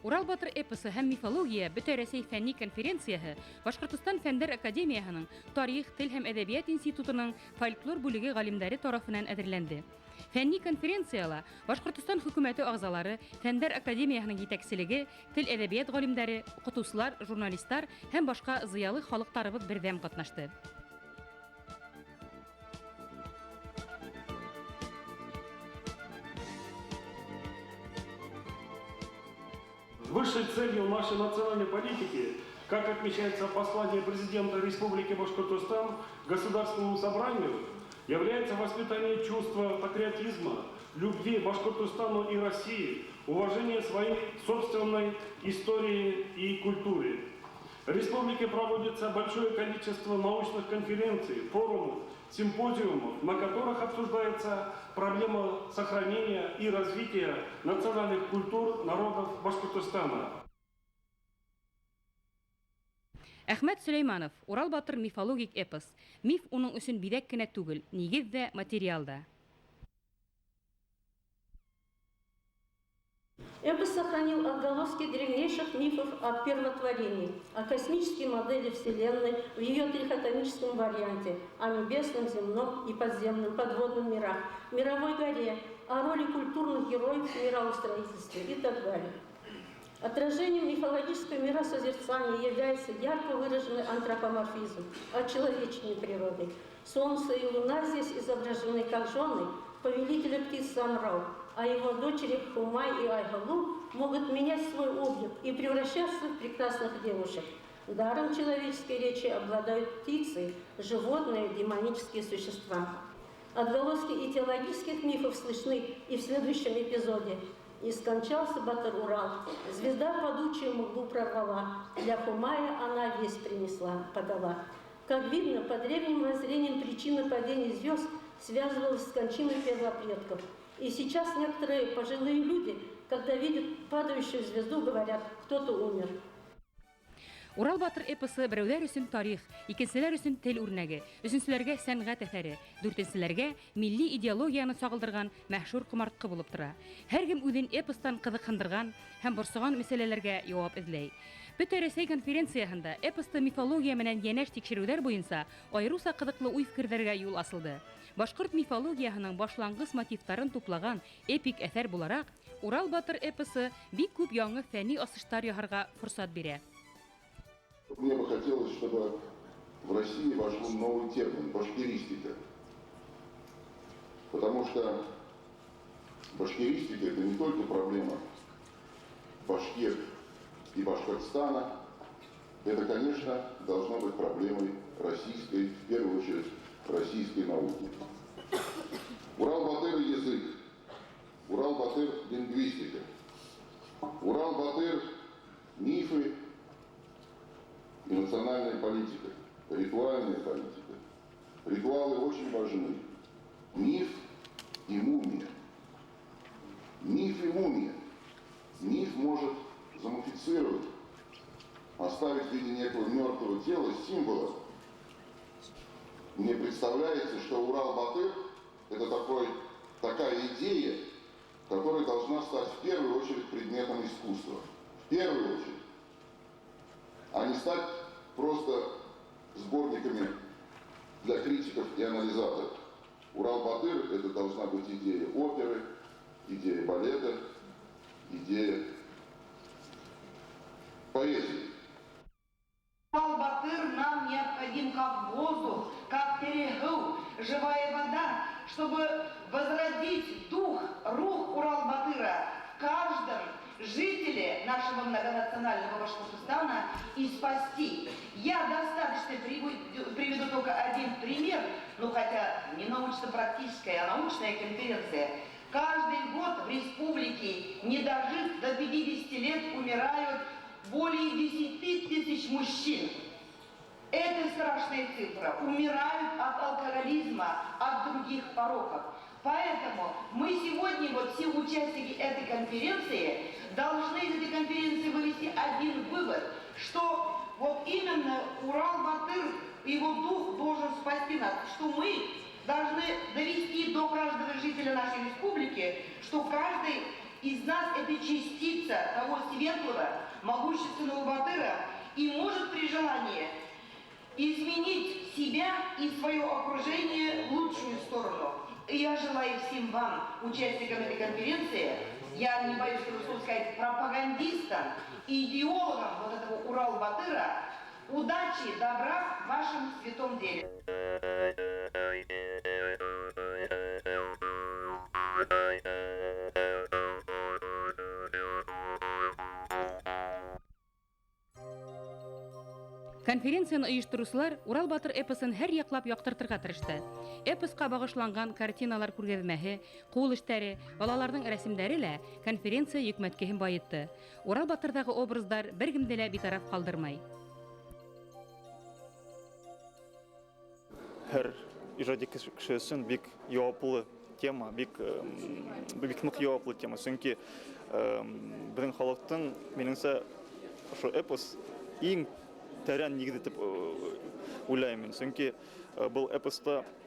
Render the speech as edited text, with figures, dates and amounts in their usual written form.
Урал Батыр эпосы һәм мифология Бөтә Рәсәй фәнни конференцияһы Башкортстан фәннәр академияһының Тарих, тел һәм әдәбият институтының фольклор бүлеге галимнәре тарафынан әзерләнде. Фәнни конференцияла Башкортстан хөкүмәте агзалары, фәннәр академияһының җитәкчелеге, тел әдәбият галимнәре, укытучылар, журналистлар һәм башка зыялы халыктарыбыз бердәм катнашты. Высшей целью нашей национальной политики, как отмечается в послании президента Республики Башкортостан Государственному собранию, является воспитание чувства патриотизма, любви к Башкортостану и России, уважения своей собственной истории и культуры. В республике проводится большое количество научных конференций, форумов, симпозиумов, на которых обсуждается проблема сохранения и развития национальных культур народов Башкортостана. Әхмәт Сөләйманов, Урал Батыр мифологик эпос. Миф уның өчен бидәк кенә түгел, нигез дә, материал да. Эпос сохранил отголоски древнейших мифов о первотворении, о космической модели Вселенной в ее трихотоническом варианте, о небесном, земном и подземном, подводном мирах, мировой горе, о роли культурных героев в мироустроительстве и так далее. Отражением мифологического миросозерцания является ярко выраженный антропоморфизм, очеловечение природы. Солнце и луна здесь изображены как жены повелителя птиц Самрау, а его дочери Хумай и Айгалу могут менять свой облик и превращаться в прекрасных девушек. Даром человеческой речи обладают птицы, животные, демонические существа. Отголоски этиологических мифов слышны и в следующем эпизоде. И скончался Батыр Урал. Звезда падучую мглу прорвала, для Хумая она весть принесла, подала. Как видно, по древним воззрениям причина падения звезд связывалась с кончиной первопредков. И сейчас некоторые пожилые люди, когда видят падающую звезду, говорят, кто-то умер. Урал Батыр эпосы берәүләр өчен тарих, икенчеләр өчен тел үрнәге, өченчеләргә сәнгать әсәре, дүртенчеләргә милли идеологияны сагылдырган мәшһүр кумарткы булып тора. Һәркем үзен эпостан кызыксындырган һәм борсыган мәсьәләләргә җавап эзләй. Бөтә Рәсәй конференциясында эпосты мифология менән янәш тикшерүләр буенча айруса кызыклы уй-фикерләргә юл асылды. Башкорт мифологиясының башлангыч мотивларын туплаган эпик әсәр буларак, Урал Батыр эпосы бик күп яңа фәнни асыштар яһарга форсат бирә. Мне бы хотелось, чтобы в России вошел новый термин – башкиристика. Потому что башкиристика – это не только проблема Башкир и Башкортостана, это, конечно, должно быть проблемой российской, в первую очередь, российской науки. Урал-Батыр – язык, Урал-Батыр – лингвистика, Урал-Батыр – мифы и национальная политика, ритуальная политика. Ритуалы очень важны. Миф и мумия. Миф и мумия. Миф может замуфицировать, оставить в виде некого мертвого тела символа. Мне представляется, что Урал-Батыр – это такая идея, которая должна стать в первую очередь предметом искусства. В первую очередь. А не стать просто сборниками для критиков и анализаторов. Урал-Батыр – это должна быть идея оперы, идея балета, идея поэзии. Урал-Батыр нам необходим как воздух, как перегул, живая вода, чтобы возродить дух, рух Урал-Батыра в каждом жителе нашего многонационального Башкортостана и спасти. Я достаточно приведу только один пример, хотя не научно-практическая, а научная конференция. Каждый год в республике, не дожив до 50 лет, умирают более 10 тысяч мужчин. Это страшная цифра. Умирают от алкоголизма, от других пороков. Поэтому мы сегодня, все участники этой конференции, должны из этой конференции вывести один вывод, что именно Урал-Батыр, его дух должен спасти нас, что мы должны довести до каждого жителя нашей республики, что каждый из нас это частица того светлого, могущественного батыра и может при желании изменить себя и свое окружение в лучшую сторону. И я желаю всем вам, участникам этой конференции, я не боюсь этого слова сказать, пропагандистам и идеологам вот этого Урал-Батыра, удачи, добра в вашем святом деле. Конференцияны оештыручылар Урал батыр эпосын һәр яклап яктыртырга тырышты. Эпоска багышланган картиналар күргәзмәһе, кул эшләре, балаларның рәсемнәре лә конференция йөкмәткеһен байытты. Урал батырдагы образдар бер кемдә лә битараф калдырмай. Һәр иҗади кеше өчен бик яуаплы тема, бик нык яуаплы тема. Чөнки безнең халыктың, минеңсә, ошо эпос иң тәрән нигезе дип уйлайм. Чөнки был эпоста